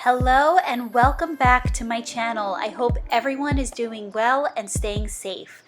Hello and welcome back to my channel. I hope everyone is doing well and staying safe.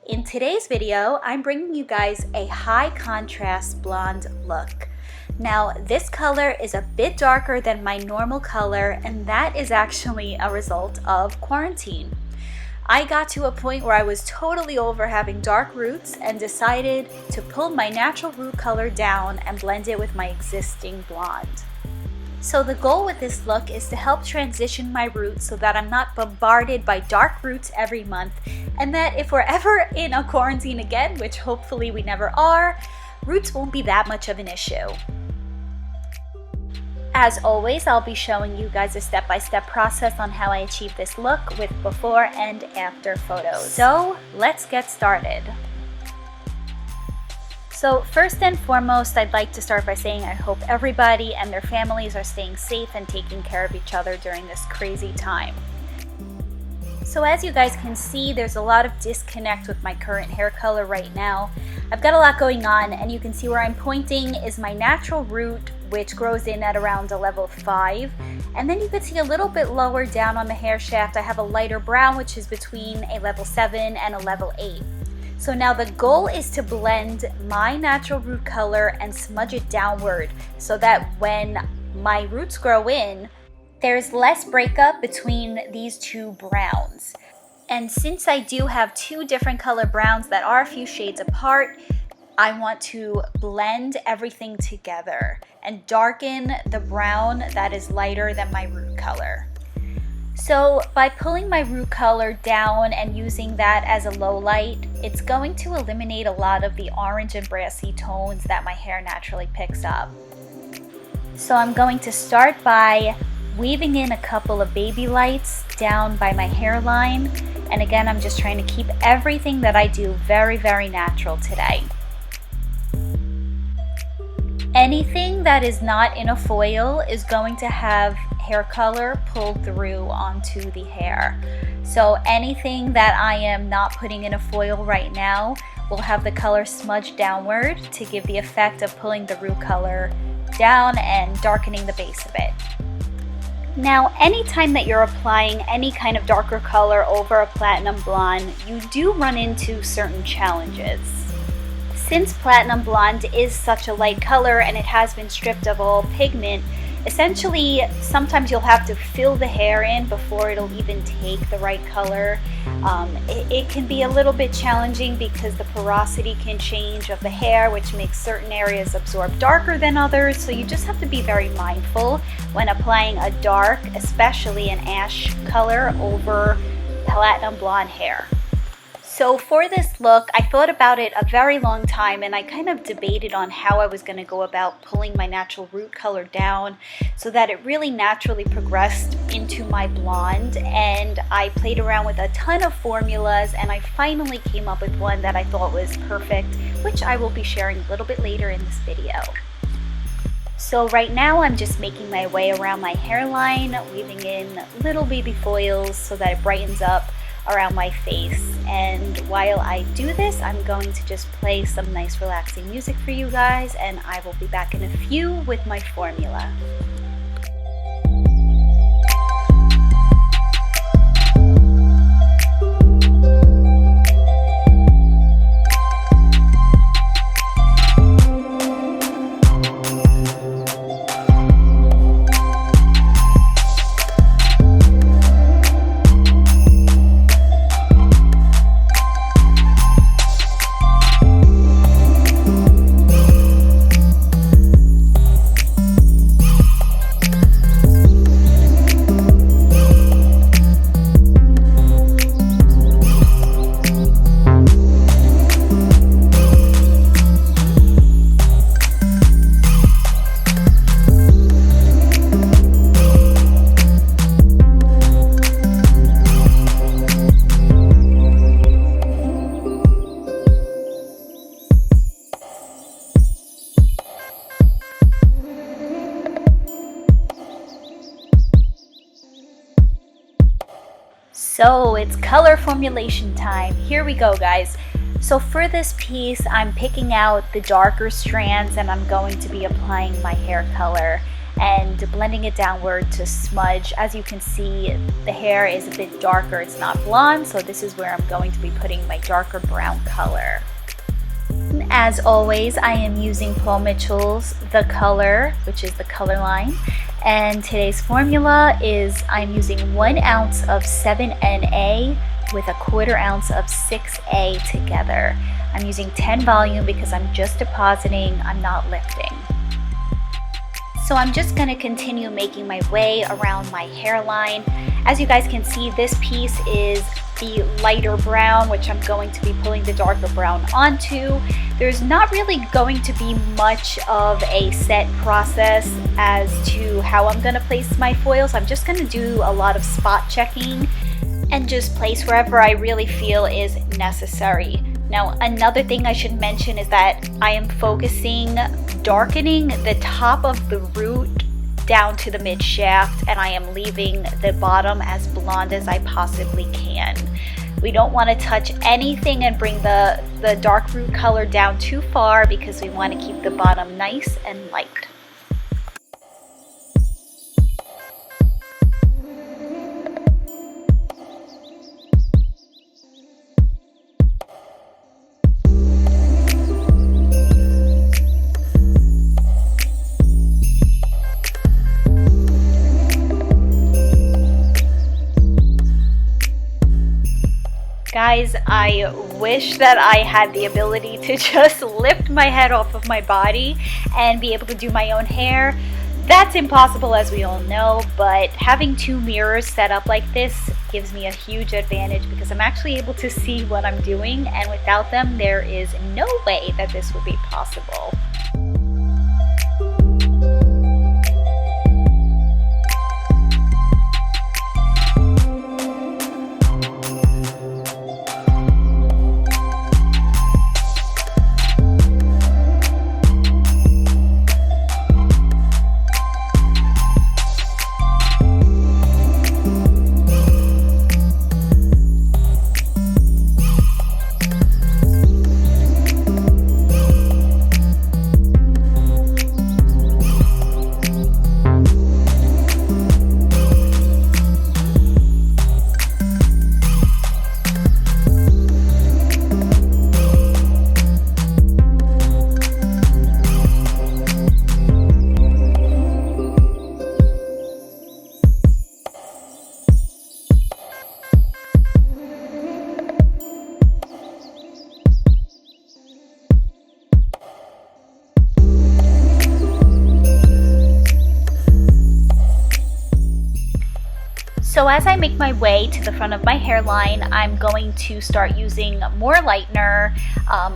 In today's video, I'm bringing you guys a high contrast blonde look. Now, this color is a bit darker than my normal color, and that is actually a result of quarantine. I got to a point where I was totally over having dark roots and decided to pull my natural root color down and blend it with my existing blonde. So the goal with this look is to help transition my roots so that I'm not bombarded by dark roots every month, and that if we're ever in a quarantine again, which hopefully we never are, roots won't be that much of an issue. As always, I'll be showing you guys a step-by-step process on how I achieve this look with before and after photos. So let's get started. So first and foremost, I'd like to start by saying I hope everybody and their families are staying safe and taking care of each other during this crazy time. So as you guys can see, there's a lot of disconnect with my current hair color right now. I've got a lot going on, and you can see where I'm pointing is my natural root, which grows in at around a level 5. And then you can see a little bit lower down on the hair shaft, I have a lighter brown, which is between a level 7 and a level 8. So now the goal is to blend my natural root color and smudge it downward so that when my roots grow in, there's less breakup between these two browns. And since I do have two different color browns that are a few shades apart, I want to blend everything together and darken the brown that is lighter than my root color. So by pulling my root color down and using that as a low light, it's going to eliminate a lot of the orange and brassy tones that my hair naturally picks up. So I'm going to start by weaving in a couple of baby lights down by my hairline. And again, I'm just trying to keep everything that I do very, very natural today. Anything that is not in a foil is going to have hair color pulled through onto the hair. So anything that I am not putting in a foil right now will have the color smudged downward to give the effect of pulling the root color down and darkening the base a bit. Now, anytime that you're applying any kind of darker color over a platinum blonde, you do run into certain challenges. Since platinum blonde is such a light color and it has been stripped of all pigment, essentially sometimes you'll have to fill the hair in before it'll even take the right color. It can be a little bit challenging because the porosity can change of the hair, which makes certain areas absorb darker than others, so you just have to be very mindful when applying a dark, especially an ash color, over platinum blonde hair. So for this look, I thought about it a very long time, and I kind of debated on how I was going to go about pulling my natural root color down so that it really naturally progressed into my blonde. And I played around with a ton of formulas, and I finally came up with one that I thought was perfect, which I will be sharing a little bit later in this video. So right now I'm just making my way around my hairline, weaving in little baby foils so that it brightens up around my face. And while I do this, I'm going to just play some nice relaxing music for you guys, and I will be back in a few with my formula. So it's color formulation time. Here we go, guys. So for this piece, I'm picking out the darker strands and I'm going to be applying my hair color. And after blending it downward to smudge. As you can see, the hair is a bit darker, it's not blonde, so this is where I'm going to be putting my darker brown color. As always, I am using Paul Mitchell's The Color, which is the color line. And today's formula is I'm using 1 ounce of 7NA with 1/4 ounce of 6A together. I'm using 10 volume because I'm just depositing, I'm not lifting. So I'm just going to continue making my way around my hairline. As you guys can see, this piece is the lighter brown, which I'm going to be pulling the darker brown onto. There's not really going to be much of a set process as to how I'm going to place my foils. I'm just going to do a lot of spot checking and just place wherever I really feel is necessary. Now, another thing I should mention is that I am focusing darkening the top of the root down to the mid shaft, and I am leaving the bottom as blonde as I possibly can. We don't want to touch anything and bring the dark root color down too far because we want to keep the bottom nice and light. Guys, I wish that I had the ability to just lift my head off of my body and be able to do my own hair. That's impossible, as we all know, but having 2 mirrors set up like this gives me a huge advantage because I'm actually able to see what I'm doing, and without them, there is no way that this would be possible. So as I make my way to the front of my hairline, I'm going to start using more lightener.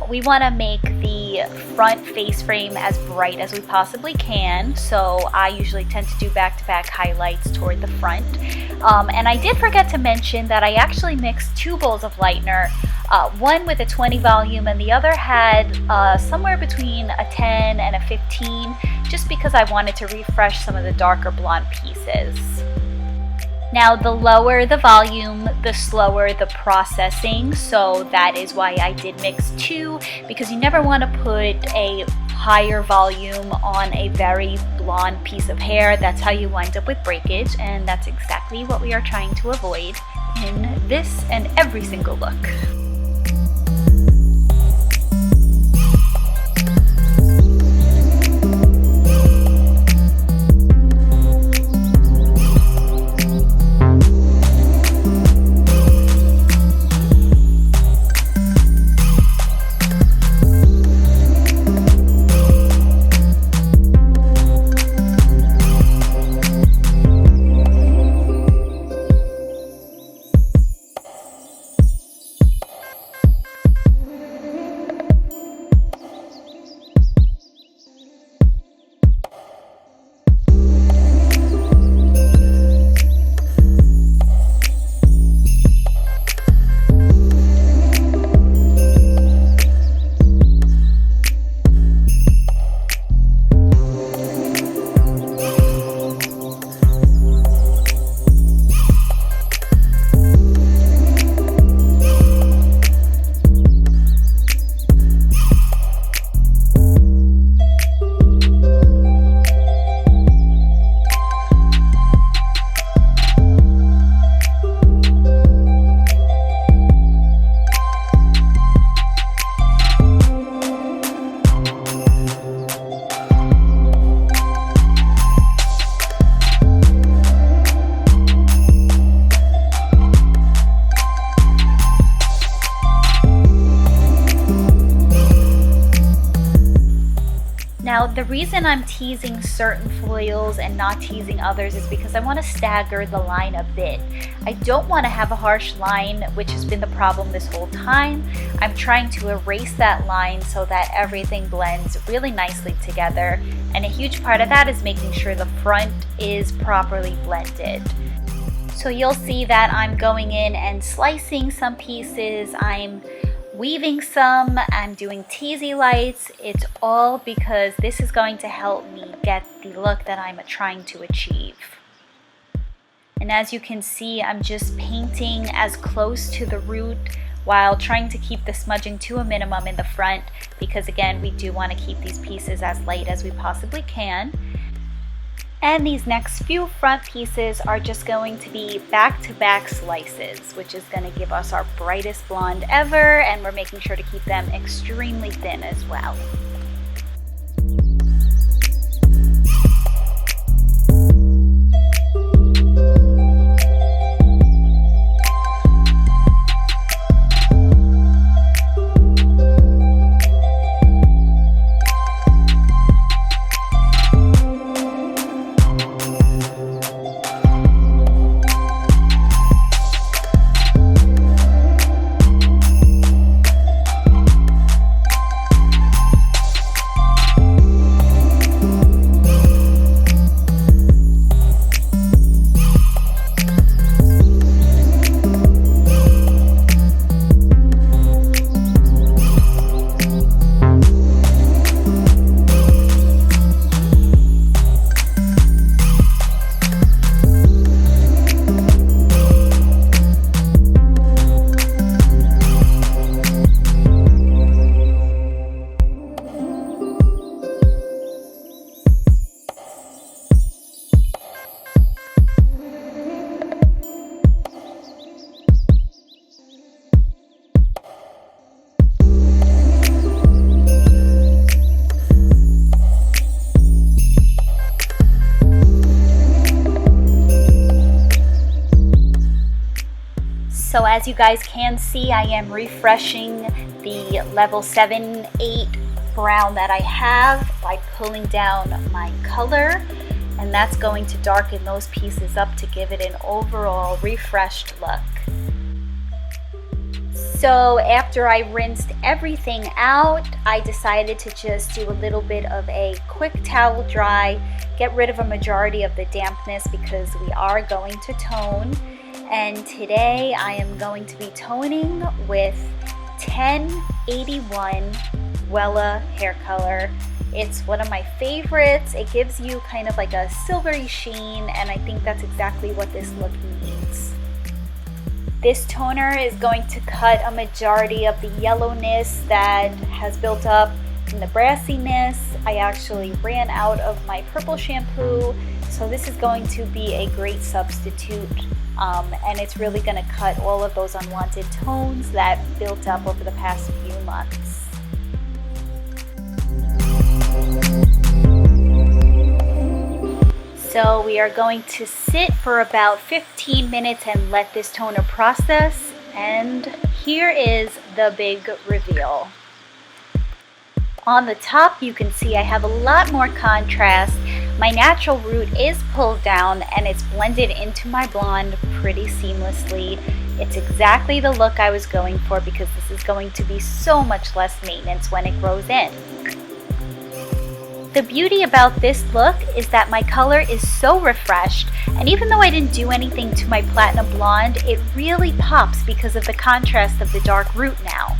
We want to make the front face frame as bright as we possibly can, so I usually tend to do back-to-back highlights toward the front. And I did forget to mention that I actually mixed 2 bowls of lightener, one with a 20 volume and the other had somewhere between a 10 and a 15, just because I wanted to refresh some of the darker blonde pieces. Now, the lower the volume, the slower the processing, so that is why I did mix 2, because you never want to put a higher volume on a very blonde piece of hair. That's how you wind up with breakage, and that's exactly what we are trying to avoid in this and every single look. The reason I'm teasing certain foils and not teasing others is because I want to stagger the line a bit. I don't want to have a harsh line, which has been the problem this whole time. I'm trying to erase that line so that everything blends really nicely together. And a huge part of that is making sure the front is properly blended. So you'll see that I'm going in and slicing some pieces. I'm weaving some, I'm doing teasy lights. It's all because this is going to help me get the look that I'm trying to achieve. And as you can see, I'm just painting as close to the root while trying to keep the smudging to a minimum in the front, because again, we do want to keep these pieces as light as we possibly can. And these next few front pieces are just going to be back-to-back slices, which is going to give us our brightest blonde ever, and we're making sure to keep them extremely thin as well. So as you guys can see, I am refreshing the level 7, 8 brown that I have by pulling down my color, and that's going to darken those pieces up to give it an overall refreshed look. So after I rinsed everything out, I decided to just do a little bit of a quick towel dry, get rid of a majority of the dampness because we are going to tone. And today I am going to be toning with 1081 Wella hair color. It's one of my favorites. It gives you kind of like a silvery sheen, and I think that's exactly what this look needs. This toner is going to cut a majority of the yellowness that has built up and the brassiness. I actually ran out of my purple shampoo, so this is going to be a great substitute. And it's really going to cut all of those unwanted tones that built up over the past few months. So we are going to sit for about 15 minutes and let this toner process, and here is the big reveal. On the top you can see I have a lot more contrast. My natural root is pulled down and it's blended into my blonde pretty seamlessly. It's exactly the look I was going for because this is going to be so much less maintenance when it grows in. The beauty about this look is that my color is so refreshed, and even though I didn't do anything to my platinum blonde, it really pops because of the contrast of the dark root now.